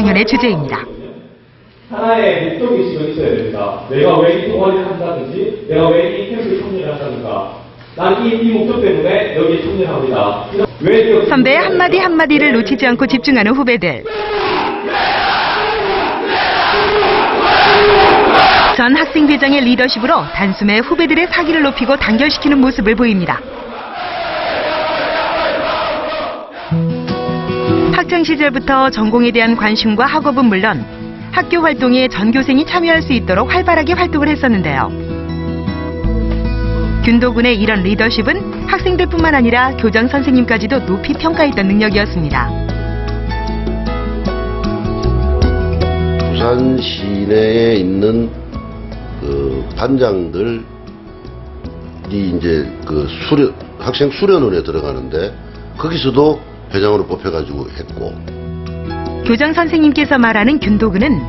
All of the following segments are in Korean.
20학년의 주제입니다. 하나의 목적 의식은 있어야 됩니다. 내가 왜 이 동아리를 한다든지, 내가 왜 이 캠프에 참여를 한다든가, 난 이 목적 때문에 여기에 참여합니다. 선배의 한마디를 놓치지 않고 집중하는 후배들. 전 학생대장의 리더십으로 단숨에 후배들의 사기를 높이고 단결시키는 모습을 보입니다. 학창 시절부터 전공에 대한 관심과 학업은 물론 학교 활동에 전교생이 참여할 수 있도록 활발하게 활동을 했었는데요. 균도군의 이런 리더십은 학생들뿐만 아니라 교장 선생님까지도 높이 평가했던 능력이었습니다. 부산 시내에 있는 그 반장들이 이제 그 학생 수련원에 들어가는데 거기서도 회장으로 뽑혀가지고 했고. 교장 선생님께서 말하는 균도군은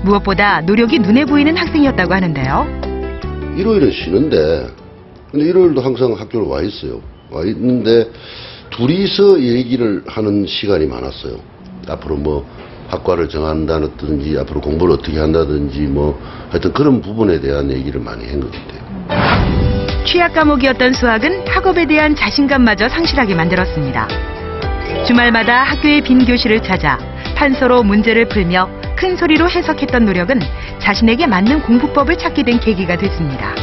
무엇보다 노력이 눈에 보이는 학생이었다고 하는데요. 일요일은 쉬는데 근데 일요일도 항상 학교를 와 있어요. 와 있는데 둘이서 얘기를 하는 시간이 많았어요. 앞으로 뭐 학과를 정한다든지 앞으로 공부를 어떻게 한다든지 뭐 하여튼 그런 부분에 대한 얘기를 많이 한 것 같아요. 취약 과목이었던 수학은 학업에 대한 자신감마저 상실하게 만들었습니다. 주말마다 학교의 빈 교실을 찾아 판서로 문제를 풀며 큰 소리로 해석했던 노력은 자신에게 맞는 공부법을 찾게 된 계기가 됐습니다.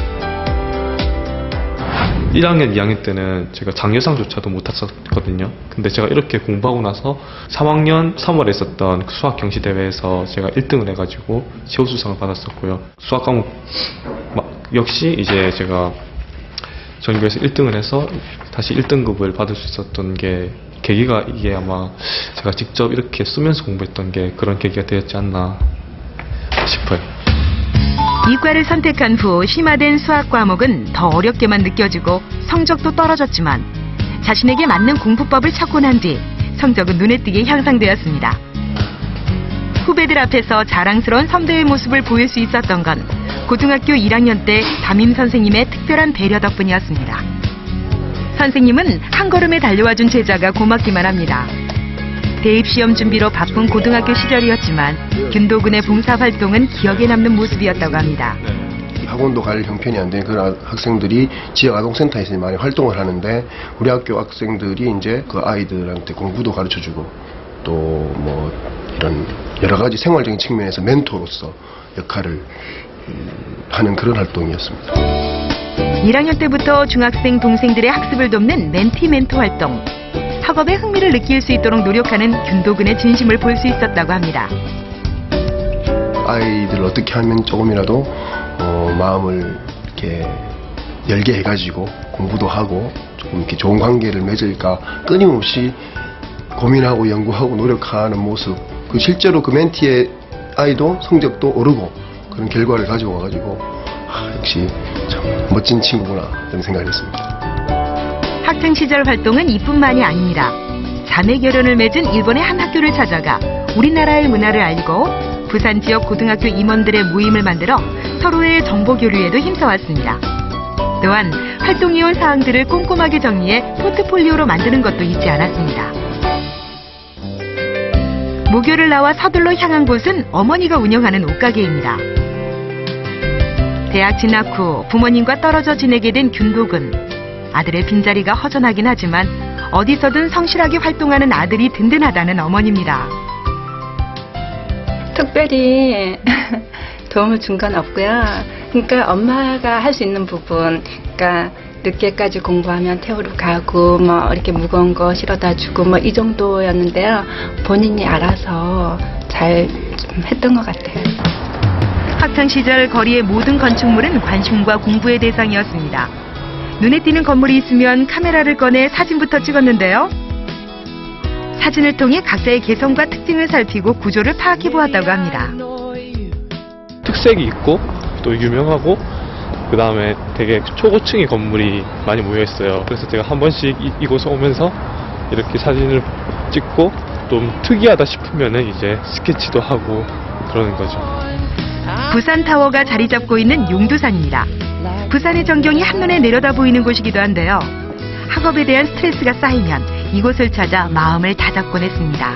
1학년, 2학년 때는 제가 장려상조차도 못 탔었거든요. 근데 제가 이렇게 공부하고 나서 3학년 3월에 있었던 수학 경시대회에서 제가 1등을 해가지고 최우수상을 받았었고요. 수학 과목 역시 이제 제가 전교에서 1등을 해서 다시 1등급을 받을 수 있었던 게 계기가 이게 아마 제가 직접 이렇게 쓰면서 공부했던 게 그런 계기가 되었지 않나 싶어요. 이과를 선택한 후 심화된 수학 과목은 더 어렵게만 느껴지고 성적도 떨어졌지만 자신에게 맞는 공부법을 찾고 난 뒤 성적은 눈에 띄게 향상되었습니다. 후배들 앞에서 자랑스러운 선배의 모습을 보일 수 있었던 건 고등학교 1학년 때 담임 선생님의 특별한 배려 덕분이었습니다. 선생님은 한 걸음에 달려와준 제자가 고맙기만 합니다. 대입시험 준비로 바쁜 고등학교 시절이었지만 균도군의 봉사활동은 기억에 남는 모습이었다고 합니다. 학원도 갈 형편이 안 되는 그런 학생들이 지역 아동센터에서 많이 활동을 하는데 우리 학교 학생들이 이제 그 아이들한테 공부도 가르쳐주고 또 뭐 이런 여러 가지 생활적인 측면에서 멘토로서 역할을 하는 그런 활동이었습니다. 1학년 때부터 중학생 동생들의 학습을 돕는 멘토 활동. 학업에 흥미를 느낄 수 있도록 노력하는 균도군의 진심을 볼 수 있었다고 합니다. 아이들을 어떻게 하면 조금이라도 마음을 이렇게 열게 해가지고 공부도 하고 조금 이렇게 좋은 관계를 맺을까 끊임없이 고민하고 연구하고 노력하는 모습. 그 실제로 그 멘티의 아이도 성적도 오르고 그런 결과를 가지고 와가지고 역시 참 멋진 친구구나 이런 생각을 했습니다. 학창 시절 활동은 이뿐만이 아닙니다. 자매 결연을 맺은 일본의 한 학교를 찾아가 우리나라의 문화를 알고 부산 지역 고등학교 임원들의 모임을 만들어 서로의 정보 교류에도 힘써왔습니다. 또한 활동해온 사항들을 꼼꼼하게 정리해 포트폴리오로 만드는 것도 잊지 않았습니다. 모교를 나와 서둘러 향한 곳은 어머니가 운영하는 옷가게입니다. 대학 진학 후 부모님과 떨어져 지내게 된 균도군. 아들의 빈자리가 허전하긴 하지만 어디서든 성실하게 활동하는 아들이 든든하다는 어머니입니다. 특별히 도움을 준 건 없고요. 그러니까 엄마가 할 수 있는 부분, 그러니까 늦게까지 공부하면 태우러 가고 뭐 이렇게 무거운 거 실어다 주고 뭐 이 정도였는데요. 본인이 알아서 잘 좀 했던 것 같아요. 학창 시절 거리의 모든 건축물은 관심과 공부의 대상이었습니다. 눈에 띄는 건물이 있으면 카메라를 꺼내 사진부터 찍었는데요. 사진을 통해 각자의 개성과 특징을 살피고 구조를 파악해 보았다고 합니다. 특색이 있고 또 유명하고 그 다음에 되게 초고층의 건물이 많이 모여 있어요. 그래서 제가 한 번씩 이곳에 오면서 이렇게 사진을 찍고 좀 특이하다 싶으면은 이제 스케치도 하고 그러는 거죠. 부산타워가 자리 잡고 있는 용두산입니다. 부산의 전경이 한눈에 내려다 보이는 곳이기도 한데요. 학업에 대한 스트레스가 쌓이면 이곳을 찾아 마음을 다잡곤 했습니다.